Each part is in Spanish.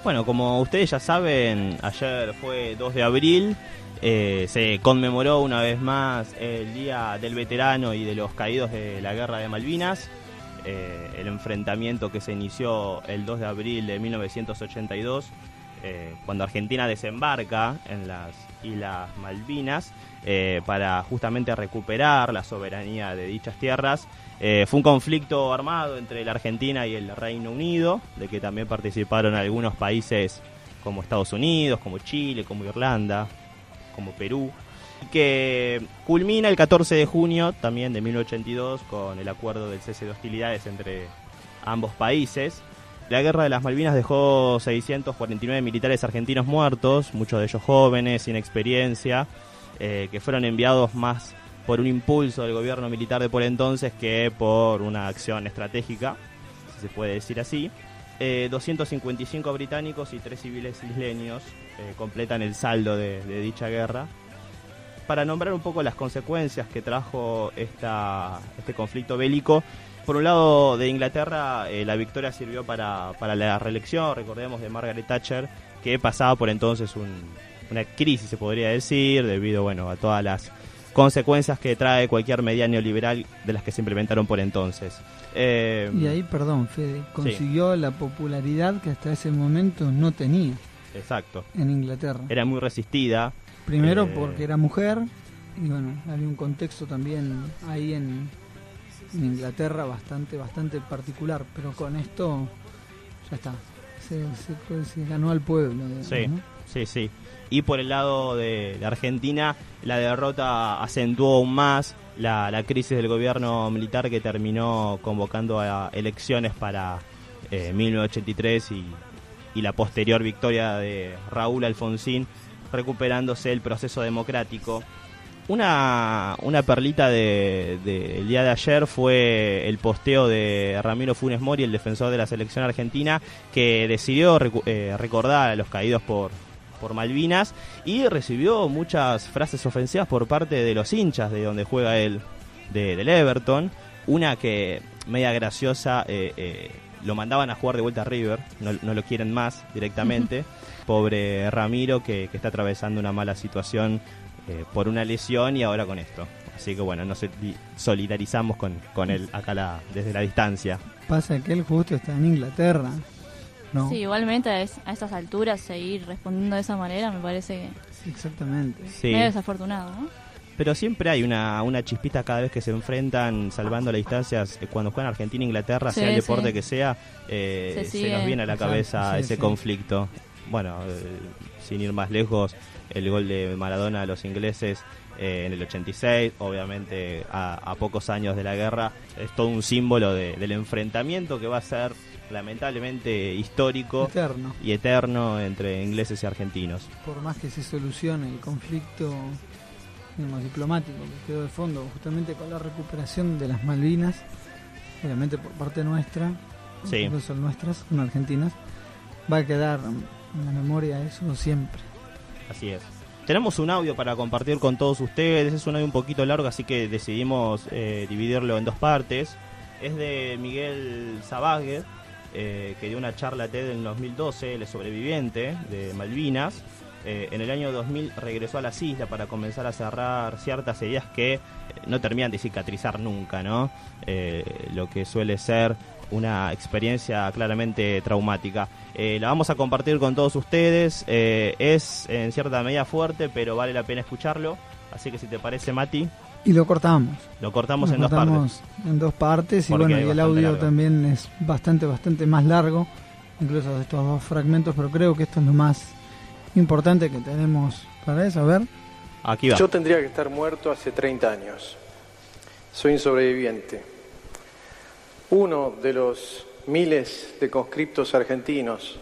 Bueno, como ustedes ya saben, ayer fue 2 de abril, se conmemoró una vez más el Día del Veterano y de los Caídos de la Guerra de Malvinas, el enfrentamiento que se inició el 2 de abril de 1982, cuando Argentina desembarca en las Islas Malvinas para justamente recuperar la soberanía de dichas tierras. Fue un conflicto armado entre la Argentina y el Reino Unido, de que también participaron algunos países como Estados Unidos, como Chile, como Irlanda, como Perú, y que culmina el 14 de junio también de 1982 con el acuerdo del cese de hostilidades entre ambos países. La Guerra de las Malvinas dejó 649 militares argentinos muertos, muchos de ellos jóvenes, sin experiencia, que fueron enviados más por un impulso del gobierno militar de por entonces que por una acción estratégica, si se puede decir así. 255 británicos y 3 civiles isleños completan el saldo de dicha guerra. Para nombrar un poco las consecuencias que trajo este conflicto bélico, por un lado de Inglaterra, la victoria sirvió para la reelección, recordemos, de Margaret Thatcher, que pasaba por entonces una crisis, se podría decir, debido a todas las consecuencias que trae cualquier medida neoliberal de las que se implementaron por entonces. Y ahí, perdón, Fede, consiguió la popularidad que hasta ese momento no tenía. Exacto. En Inglaterra. Era muy resistida. Primero porque era mujer, y había un contexto también ahí en Inglaterra bastante particular, pero con esto ya está, se ganó al pueblo. Sí. Y por el lado de la Argentina, la derrota acentuó aún más la crisis del gobierno militar, que terminó convocando a elecciones para 1983 y la posterior victoria de Raúl Alfonsín, recuperándose el proceso democrático. Una perlita del día de ayer fue el posteo de Ramiro Funes Mori, el defensor de la selección argentina, que decidió recordar a los caídos por Malvinas, y recibió muchas frases ofensivas por parte de los hinchas de donde juega él, del Everton. Una que, media graciosa, lo mandaban a jugar de vuelta a River, no lo quieren más directamente. Pobre Ramiro, que está atravesando una mala situación por una lesión y ahora con esto. Así que nos solidarizamos con él acá desde la distancia. Pasa que él justo está en Inglaterra, ¿no? Sí, igualmente a estas alturas seguir respondiendo de esa manera me parece que sí, exactamente. medio desafortunado, ¿no? Pero siempre hay una chispita cada vez que se enfrentan, salvando las distancias. Cuando juegan Argentina e Inglaterra, sea el deporte que sea, se nos viene a la cabeza ese conflicto. Sin ir más lejos, el gol de Maradona a los ingleses en el 86, obviamente a pocos años de la guerra, es todo un símbolo del enfrentamiento que va a ser lamentablemente histórico y eterno entre ingleses y argentinos. Por más que se solucione el conflicto diplomático que quedó de fondo justamente con la recuperación de las Malvinas, obviamente por parte nuestra, no son nuestras, son argentinas, va a quedar en la memoria eso siempre. Así es. Tenemos un audio para compartir con todos ustedes. Es un audio un poquito largo, así que decidimos dividirlo en 2 partes. Es de Miguel Zabague, que dio una charla TED en 2012, el sobreviviente de Malvinas. En el año 2000 regresó a las islas para comenzar a cerrar ciertas heridas que no terminan de cicatrizar nunca, ¿no? Lo que suele ser una experiencia claramente traumática. La vamos a compartir con todos ustedes. Es en cierta medida fuerte, pero vale la pena escucharlo. Así que si te parece, Mati. Y lo cortamos. Lo cortamos en 2 partes. En 2 partes, y y el audio largo. También es bastante más largo, incluso de estos 2 fragmentos, pero creo que esto es lo más importante que tenemos para eso. A ver. Aquí va. Yo tendría que estar muerto hace 30 años. Soy un sobreviviente. Uno de los miles de conscriptos argentinos,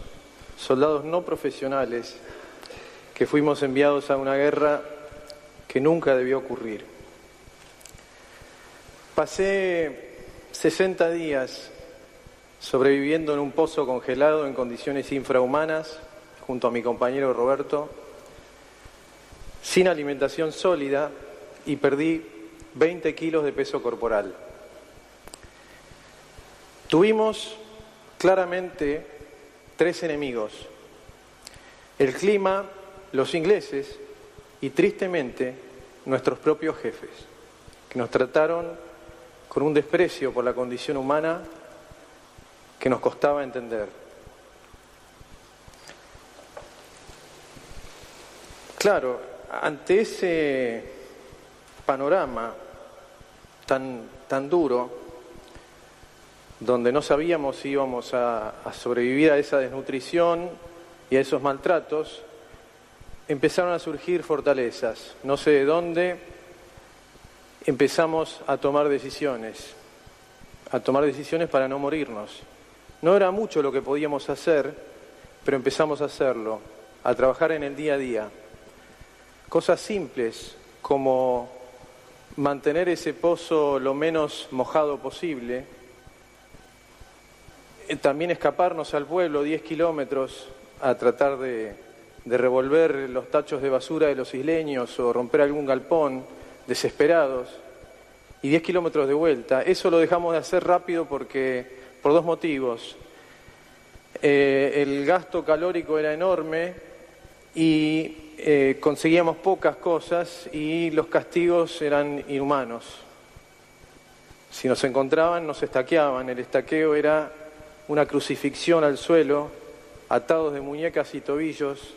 soldados no profesionales, que fuimos enviados a una guerra que nunca debió ocurrir. Pasé 60 días sobreviviendo en un pozo congelado en condiciones infrahumanas, junto a mi compañero Roberto, sin alimentación sólida, y perdí 20 kilos de peso corporal. Tuvimos claramente 3 enemigos: el clima, los ingleses y tristemente nuestros propios jefes, que nos trataron con un desprecio por la condición humana que nos costaba entender. Claro, ante ese panorama tan duro, donde no sabíamos si íbamos a sobrevivir a esa desnutrición y a esos maltratos, empezaron a surgir fortalezas. No sé de dónde empezamos a tomar decisiones para no morirnos. No era mucho lo que podíamos hacer, pero empezamos a hacerlo, a trabajar en el día a día. Cosas simples como mantener ese pozo lo menos mojado posible, también escaparnos al pueblo 10 kilómetros a tratar de revolver los tachos de basura de los isleños o romper algún galpón, desesperados, y 10 kilómetros de vuelta. Eso lo dejamos de hacer rápido por dos motivos. El gasto calórico era enorme y conseguíamos pocas cosas y los castigos eran inhumanos. Si nos encontraban, nos estaqueaban. El estaqueo era una crucifixión al suelo, atados de muñecas y tobillos,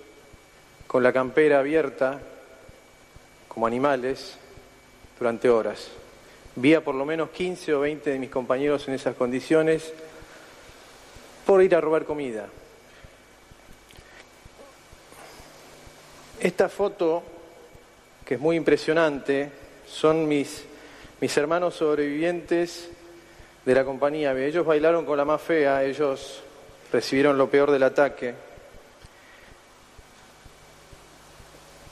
con la campera abierta, como animales, durante horas. Vi a por lo menos 15 o 20 de mis compañeros en esas condiciones por ir a robar comida. Esta foto, que es muy impresionante, son mis hermanos sobrevivientes de la compañía. Ellos bailaron con la más fea, ellos recibieron lo peor del ataque.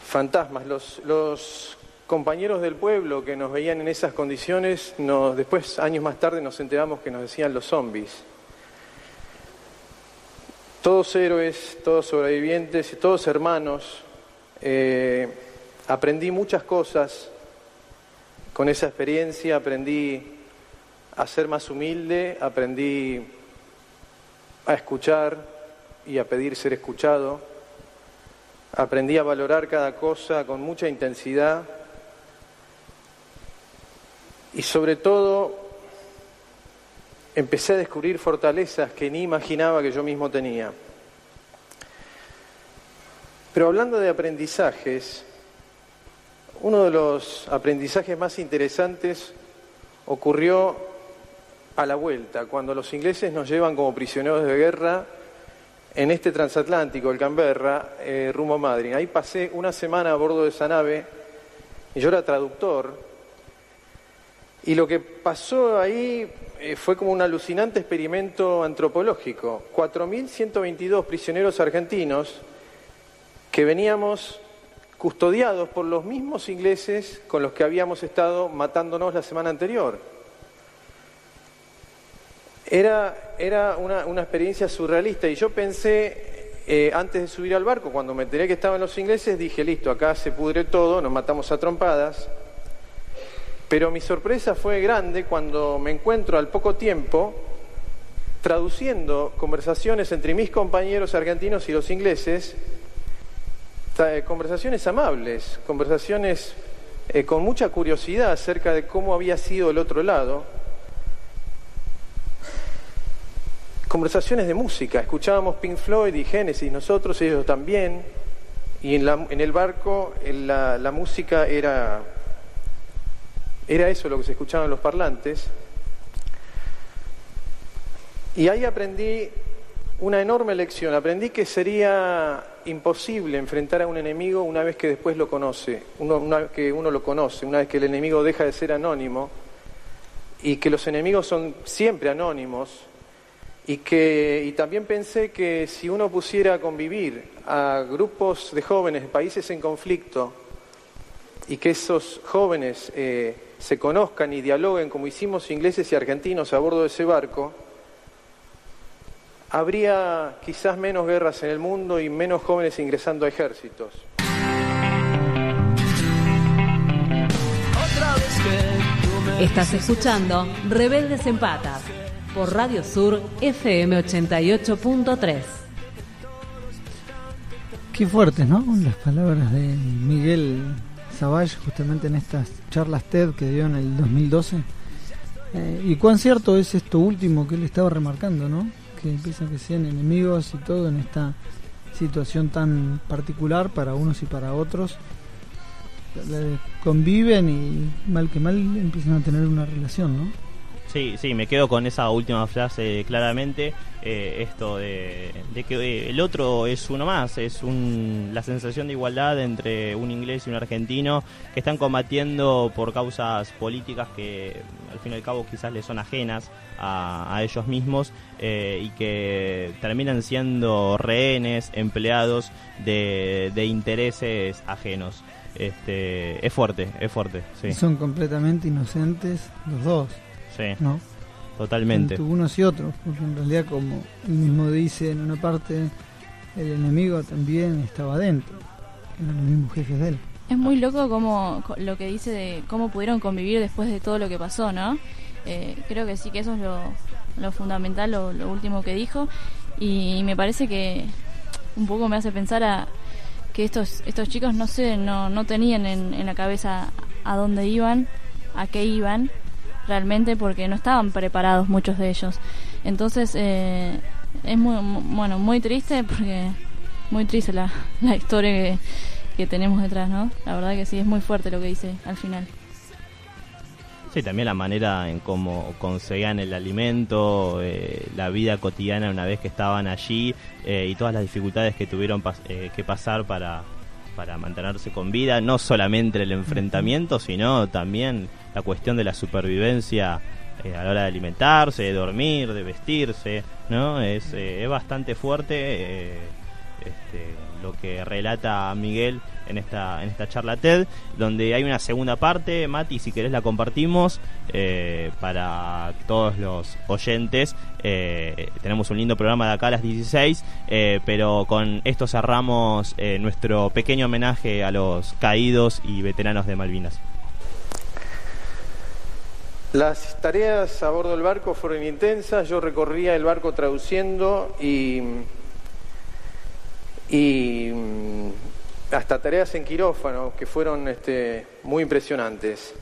Fantasmas, los compañeros del pueblo que nos veían en esas condiciones, después, años más tarde, nos enteramos que nos decían los zombies. Todos héroes, todos sobrevivientes y todos hermanos. Aprendí muchas cosas con esa experiencia, aprendí a ser más humilde, aprendí a escuchar y a pedir ser escuchado, aprendí a valorar cada cosa con mucha intensidad y sobre todo empecé a descubrir fortalezas que ni imaginaba que yo mismo tenía. Pero hablando de aprendizajes, uno de los aprendizajes más interesantes ocurrió a la vuelta, cuando los ingleses nos llevan como prisioneros de guerra en este transatlántico, el Canberra, rumbo a Madrid. Ahí pasé una semana a bordo de esa nave y yo era traductor. Y lo que pasó ahí fue como un alucinante experimento antropológico. 4.122 prisioneros argentinos que veníamos custodiados por los mismos ingleses con los que habíamos estado matándonos la semana anterior. Era una experiencia surrealista y yo pensé, antes de subir al barco, cuando me enteré que estaban los ingleses, dije, listo, acá se pudre todo, nos matamos a trompadas. Pero mi sorpresa fue grande cuando me encuentro al poco tiempo traduciendo conversaciones entre mis compañeros argentinos y los ingleses, conversaciones amables, conversaciones con mucha curiosidad acerca de cómo había sido el otro lado, conversaciones de música. Escuchábamos Pink Floyd y Genesis, nosotros, ellos también, y en el barco la música era eso lo que se escuchaba en los parlantes. Y ahí aprendí una enorme lección. Aprendí que sería imposible enfrentar a un enemigo una vez que después lo conoce, una vez que uno lo conoce, una vez que el enemigo deja de ser anónimo, y que los enemigos son siempre anónimos, y también pensé que si uno pusiera a convivir a grupos de jóvenes de países en conflicto, y que esos jóvenes se conozcan y dialoguen como hicimos ingleses y argentinos a bordo de ese barco, habría quizás menos guerras en el mundo y menos jóvenes ingresando a ejércitos. Estás escuchando Rebeldes en Patas por Radio Sur FM 88.3. Qué fuertes, ¿no? Las palabras de Miguel Savage justamente en estas charlas TED que dio en el 2012. Y cuán cierto es esto último que él estaba remarcando, ¿no? Que empiezan que sean enemigos y todo en esta situación tan particular para unos y para otros. Conviven y mal que mal empiezan a tener una relación, ¿no? Sí, me quedo con esa última frase claramente, esto de que el otro es uno más, es la sensación de igualdad entre un inglés y un argentino que están combatiendo por causas políticas que al fin y al cabo quizás les son ajenas a ellos mismos y que terminan siendo rehenes, empleados de intereses ajenos. Es fuerte, sí. Y son completamente inocentes los dos. Sí, ¿no? Totalmente. Entre unos y otros, porque en realidad, como él mismo dice en una parte, el enemigo también estaba adentro, eran los mismos jefes de él. Es muy loco como lo que dice de cómo pudieron convivir después de todo lo que pasó, ¿no? Creo que sí, que eso es lo fundamental, lo último que dijo, y me parece que un poco me hace pensar a que estos chicos no tenían en la cabeza a dónde iban, a qué iban realmente, porque no estaban preparados muchos de ellos. Entonces es muy triste, porque muy triste la historia que tenemos detrás, ¿no? La verdad que sí, es muy fuerte lo que dice al final. Sí, también la manera en cómo conseguían el alimento, la vida cotidiana una vez que estaban allí, y todas las dificultades que tuvieron que pasar para mantenerse con vida, no solamente el enfrentamiento, sino también la cuestión de la supervivencia a la hora de alimentarse, de dormir, de vestirse, ¿no? Es bastante fuerte lo que relata Miguel en esta charla TED, donde hay una segunda parte. Mati, si querés la compartimos para todos los oyentes. Tenemos un lindo programa de acá a las 16, pero con esto cerramos nuestro pequeño homenaje a los caídos y veteranos de Malvinas. Las tareas a bordo del barco fueron intensas. Yo recorría el barco traduciendo y hasta tareas en quirófano que fueron muy impresionantes.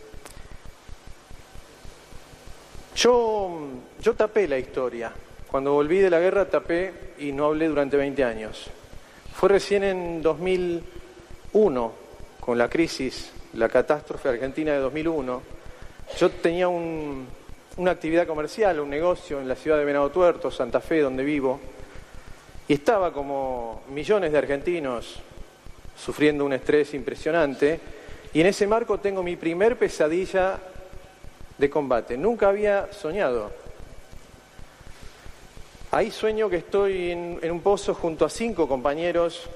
Yo tapé la historia. Cuando volví de la guerra tapé y no hablé durante 20 años. Fue recién en 2001, con la crisis, la catástrofe argentina de 2001. Yo tenía una actividad comercial, un negocio en la ciudad de Venado Tuerto, Santa Fe, donde vivo, y estaba como millones de argentinos sufriendo un estrés impresionante, y en ese marco tengo mi primer pesadilla de combate. Nunca había soñado. Ahí sueño que estoy en un pozo junto a 5 compañeros,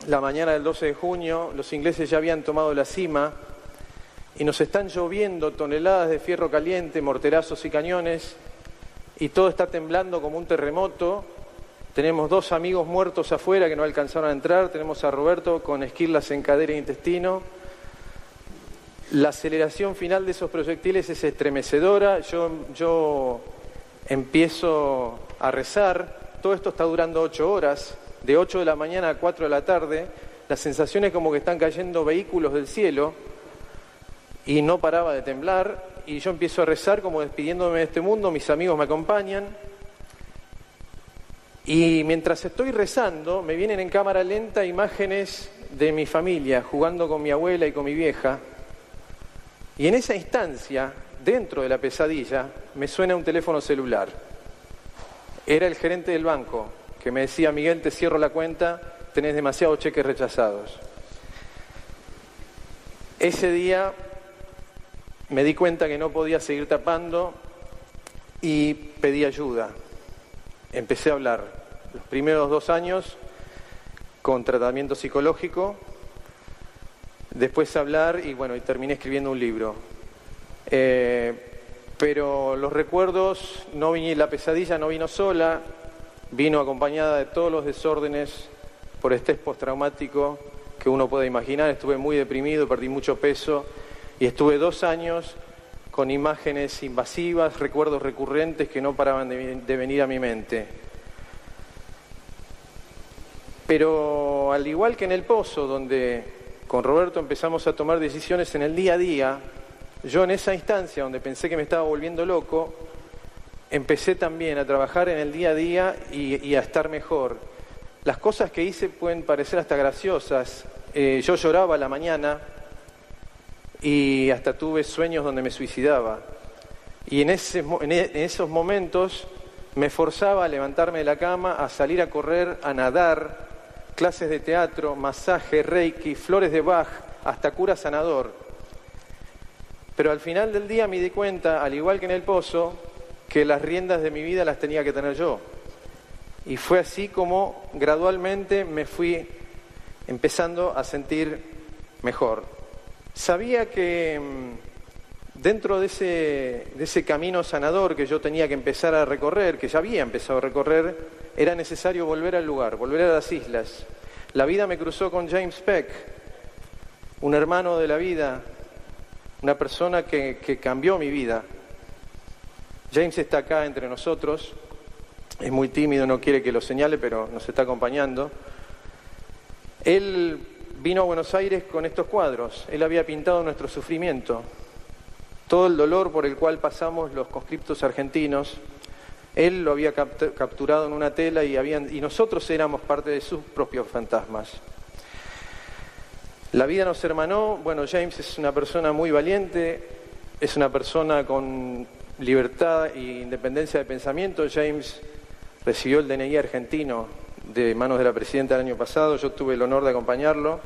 la mañana del 12 de junio, los ingleses ya habían tomado la cima, y nos están lloviendo toneladas de fierro caliente, morterazos y cañones, y todo está temblando como un terremoto. Tenemos 2 amigos muertos afuera que no alcanzaron a entrar, tenemos a Roberto con esquirlas en cadera e intestino. La aceleración final de esos proyectiles es estremecedora. Yo empiezo a rezar. Todo esto está durando 8 horas, de 8 de la mañana a 4 de la tarde. La sensación es como que están cayendo vehículos del cielo y no paraba de temblar. Y yo empiezo a rezar como despidiéndome de este mundo, mis amigos me acompañan. Y mientras estoy rezando, me vienen en cámara lenta imágenes de mi familia, jugando con mi abuela y con mi vieja. Y en esa instancia, dentro de la pesadilla, me suena un teléfono celular. Era el gerente del banco, que me decía: Miguel, te cierro la cuenta, tenés demasiados cheques rechazados. Ese día me di cuenta que no podía seguir tapando y pedí ayuda. Empecé a hablar. Los primeros 2 años con tratamiento psicológico, después a hablar y terminé escribiendo un libro. Pero los recuerdos, la pesadilla no vino sola, vino acompañada de todos los desórdenes por estrés postraumático que uno puede imaginar. Estuve muy deprimido, perdí mucho peso y estuve 2 años con imágenes invasivas, recuerdos recurrentes que no paraban de venir a mi mente. Pero al igual que en El Pozo, donde con Roberto empezamos a tomar decisiones en el día a día, yo en esa instancia donde pensé que me estaba volviendo loco, empecé también a trabajar en el día a día y a estar mejor. Las cosas que hice pueden parecer hasta graciosas. Yo lloraba a la mañana y hasta tuve sueños donde me suicidaba. Y en esos momentos me forzaba a levantarme de la cama, a salir a correr, a nadar, clases de teatro, masaje, reiki, flores de Bach, hasta cura sanador. Pero al final del día me di cuenta, al igual que en El Pozo, que las riendas de mi vida las tenía que tener yo. Y fue así como gradualmente me fui empezando a sentir mejor. Sabía que dentro de ese camino sanador que yo tenía que empezar a recorrer, que ya había empezado a recorrer, era necesario volver al lugar, volver a las islas. La vida me cruzó con James Peck, un hermano de la vida, una persona que cambió mi vida. James está acá entre nosotros, es muy tímido, no quiere que lo señale, pero nos está acompañando. Él vino a Buenos Aires con estos cuadros, él había pintado nuestro sufrimiento, todo el dolor por el cual pasamos los conscriptos argentinos. Él lo había capturado en una tela y nosotros éramos parte de sus propios fantasmas. La vida nos hermanó. Bueno, James es una persona muy valiente, es una persona con libertad e independencia de pensamiento. James recibió el DNI argentino de manos de la presidenta el año pasado, yo tuve el honor de acompañarlo.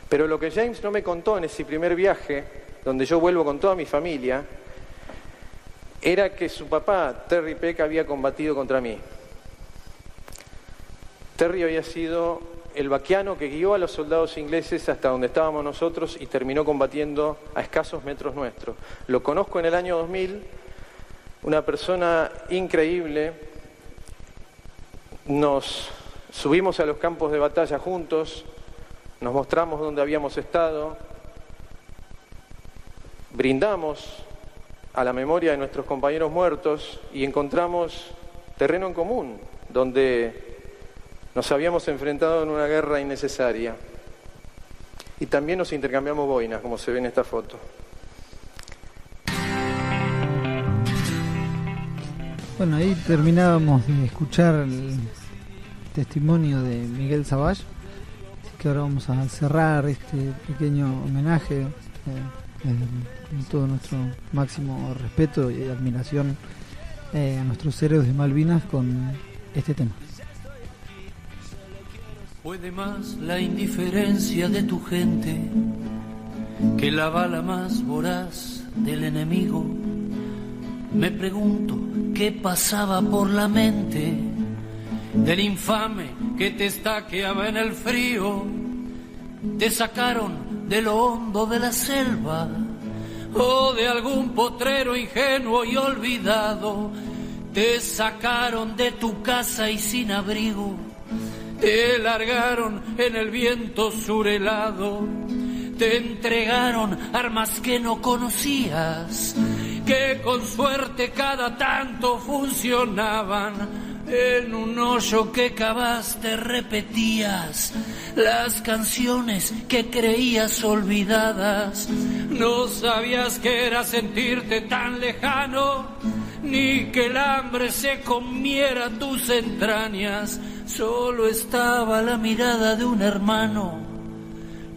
Pero lo que James no me contó en ese primer viaje, donde yo vuelvo con toda mi familia, era que su papá, Terry Peck, había combatido contra mí. Terry había sido el vaquiano que guió a los soldados ingleses hasta donde estábamos nosotros y terminó combatiendo a escasos metros nuestros. Lo conozco en el año 2000, una persona increíble. Nos subimos a los campos de batalla juntos, nos mostramos dónde habíamos estado, brindamos a la memoria de nuestros compañeros muertos y encontramos terreno en común, donde nos habíamos enfrentado en una guerra innecesaria. Y también nos intercambiamos boinas, como se ve en esta foto. Bueno, ahí terminábamos de escuchar el testimonio de Miguel Savage, así que ahora vamos a cerrar este pequeño homenaje con todo nuestro máximo respeto y admiración a nuestros héroes de Malvinas con este tema. Puede más la indiferencia de tu gente que la bala más voraz del enemigo. Me pregunto qué pasaba por la mente del infame que te estaqueaba en el frío. Te sacaron de lo hondo de la selva o de algún potrero ingenuo y olvidado. Te sacaron de tu casa y sin abrigo. Te largaron en el viento surhelado. Te entregaron armas que no conocías, que con suerte cada tanto funcionaban. En un hoyo que cavaste repetías las canciones que creías olvidadas. No sabías que era sentirte tan lejano, ni que el hambre se comiera tus entrañas. Solo estaba la mirada de un hermano,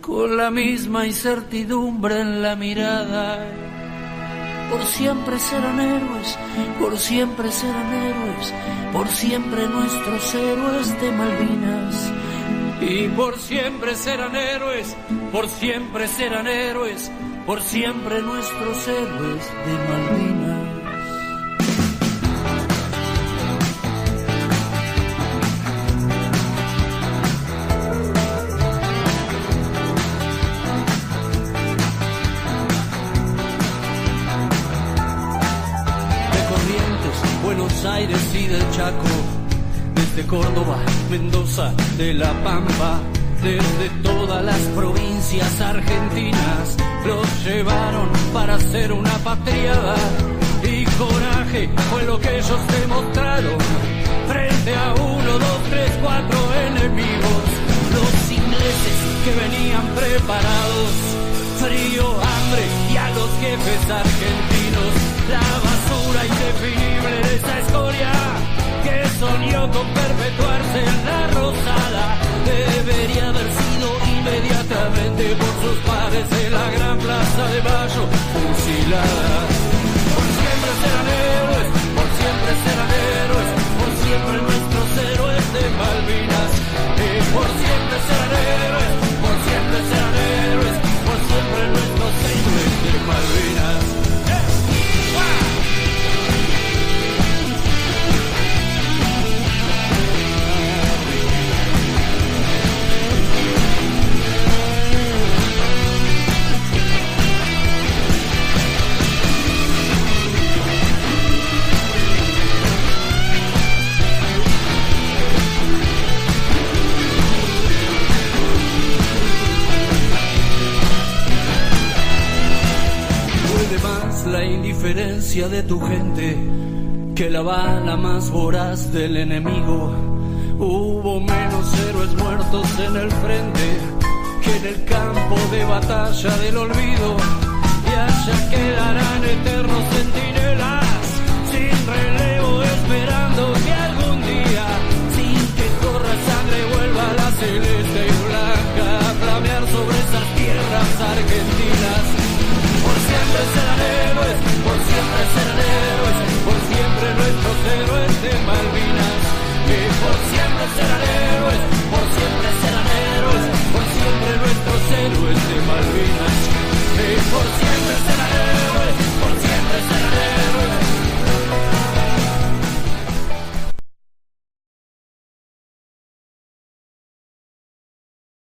con la misma incertidumbre en la mirada. Por siempre serán héroes, por siempre serán héroes, por siempre nuestros héroes de Malvinas. Y por siempre serán héroes, por siempre serán héroes, por siempre nuestros héroes de Malvinas. Buenos Aires y del Chaco, desde Córdoba, Mendoza, de La Pampa, desde todas las provincias argentinas, los llevaron para hacer una patriada, y coraje fue lo que ellos demostraron frente a 1, 2, 3, 4 enemigos. preparados. Frío, hambre y a los jefes argentinos. La basura indefinible de esa escoria que soñó con perpetuarse en la Rosada. Debería haber sido inmediatamente por sus pares en la gran plaza de Mayo fusilada. Por siempre serán héroes, por siempre serán héroes, por siempre nuestros héroes de Malvinas. Por siempre serán héroes, por siempre serán héroes, por siempre nuestros héroes de Malvinas. La indiferencia de tu gente que la bala más voraz del enemigo. Hubo menos héroes muertos en el frente que en el campo de batalla del olvido, y allá quedarán eternos sentinelas